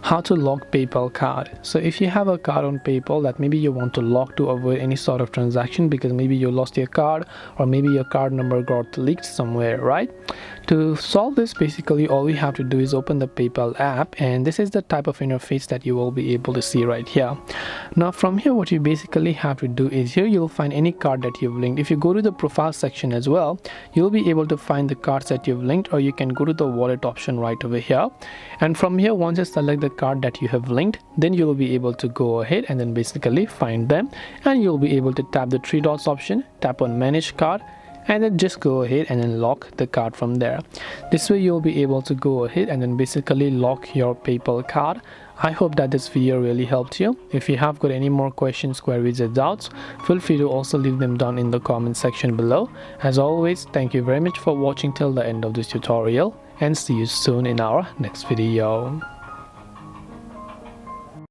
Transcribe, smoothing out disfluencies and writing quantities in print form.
how to lock PayPal card. So if you have a card on PayPal that maybe you want to lock to avoid any sort of transaction because maybe you lost your card or maybe your card number got leaked somewhere, right? To solve this, basically all we have to do is open the PayPal app, and this is the type of interface that you will be able to see right here. Now from here, what you basically have to do is here you'll find any card that you've linked. If you go to the profile section as well, you'll be able to find the cards that you've linked, or you can go to the wallet option right over here. And from here, once you select the card that you have linked, then you'll be able to go ahead and then basically find them, and you'll be able to tap the three dots option, tap on manage card, and then just go ahead and then lock the card from there. This way you'll be able to go ahead and then basically lock your PayPal card. I hope that this video really helped you. If you have got any more questions, queries or doubts, feel free to also leave them down in the comment section below. As always, thank you very much for watching till the end of this tutorial, and see you soon in our next video.